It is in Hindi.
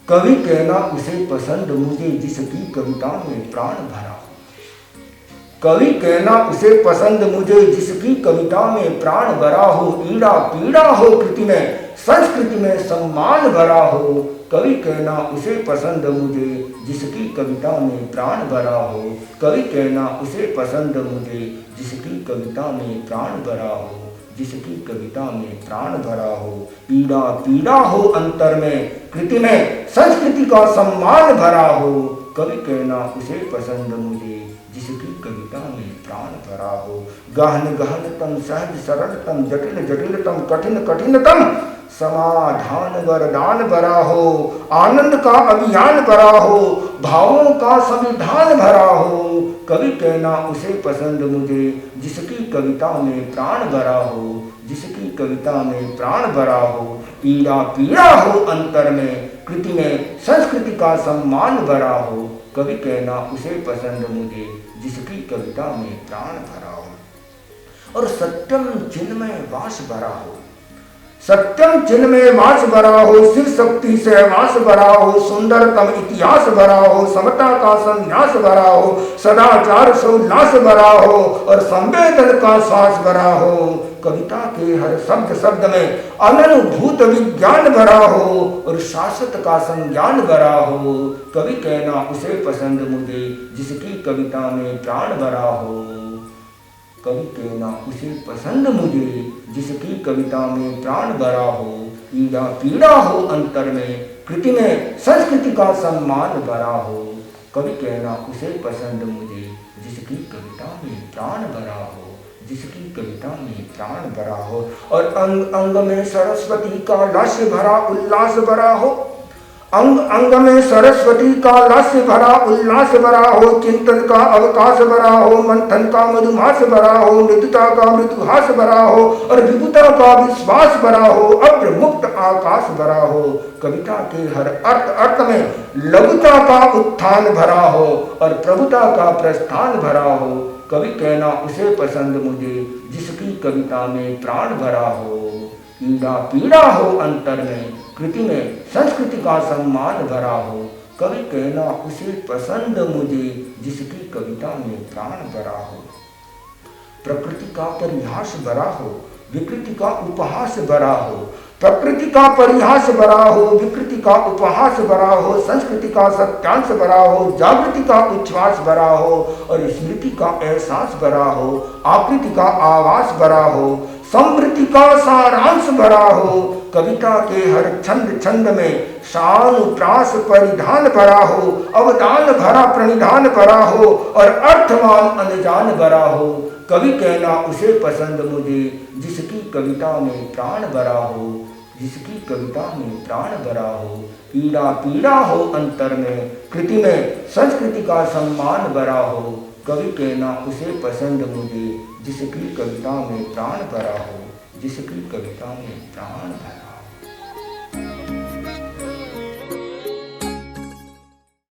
कवि कहना उसे पसंद मुझे जिसकी कविता में प्राण भरा हो। कवि कहना उसे पसंद मुझे जिसकी कविता में प्राण भरा हो। ईड़ा पीड़ा हो कृति में संस्कृति में सम्मान भरा हो। कवि कहना उसे पसंद मुझे जिसकी कविता में प्राण भरा हो। कवि कहना उसे पसंद मुझे जिसकी कविता में प्राण भरा हो। जिसकी कविता में प्राण भरा हो। पीड़ा पीड़ा हो अंतर में कृति में संस्कृति का सम्मान भरा हो। कवि कहना उसे पसंद मुझे जिसकी कविता में प्राण भरा हो। गहन गहनतम सहज सरलतम जटिल जटिलतम कठिन कठिनतम समाधान वरदान भरा हो। आनंद का अभियान भरा हो। भावों का संविधान भरा हो। कवि कहना उसे पसंद मुझे जिसकी कविता में प्राण भरा हो। जिसकी कविता में प्राण भरा हो। पीड़ा पीड़ा हो अंतर में कृति में संस्कृति का सम्मान भरा हो। कवि कहना उसे पसंद मुझे जिसकी कविता में प्राण भरा हो। और सत्यम चिन्मय वास भरा हो। सत्यम चिन्मय वास भरा हो। शिव शक्ति से वास भरा हो। सुंदरतम इतिहास भरा हो। समता का संन्यास भरा हो। सदाचार सोल्लास भरा हो। और संवेदन का श्वास भरा हो। कविता के हर शब्द शब्द में अनुभूत विज्ञान भरा हो। और शाश्वत का संज्ञान भरा हो। कवि कहना उसे पसंद मुझे जिसकी कविता में प्राण भरा हो। कवि कहना उसे पसंद मुझे जिसकी कविता में प्राण भरा हो। पीड़ा पीड़ा हो अंतर में कृति में संस्कृति का सम्मान भरा हो। कवि कहना उसे पसंद मुझे जिसकी कविता में प्राण भरा हो। जिसकी कविता में प्राण भरा हो। और अंग अंग में सरस्वती का लास्य भरा उल्लास भरा हो। अंग अंग में सरस्वती का लास्य भरा उल्लास भरा हो। चिंतन का अवकाश भरा हो। मंथन का मधुमास भरा हो। मृदुता का मृदुहास भरा हो। और विभुता का विश्वास भरा हो। अब्र मुक्त आकाश भरा हो। कविता के हर अर्थ अर्थ में लघुता का उत्थान भरा हो। और प्रभुता का प्रस्थान भरा हो। कवि कहना उसे पसंद मुझे जिसकी कविता में प्राण भरा हो। पीड़ा पीड़ा हो अंतर में कृति में संस्कृति का सम्मान भरा हो। कवि कहना उसे पसंद मुझे जिसकी कविता में प्राण भरा हो। प्रकृति का परिहास भरा हो। विकृति का उपहास भरा हो। प्रकृति का परिहास भरा हो। विकृति का उपहास भरा हो। संस्कृति का सत्यांश भरा हो। जागृति का उच्छ्वास भरा हो। और स्मृति का एहसास भरा हो। आकृति का आवास भरा हो। समृद्धि का सारांश भरा हो। कविता के हर छंद छंद में शान प्रास परिधान भरा हो। अवदान भरा प्रणिधान भरा हो। और अर्थवान अनजान भरा हो। कवि कहना उसे पसंद मुझे जिसकी कविता में प्राण भरा हो। जिसकी कविता में प्राण भरा हो। पीड़ा पीड़ा हो अंतर में कृति में संस्कृति का सम्मान भरा हो। कवि कहना उसे पसंद मुझे जिसकी कविता में प्राण भरा हो। जिसकी कविता में प्राण भरा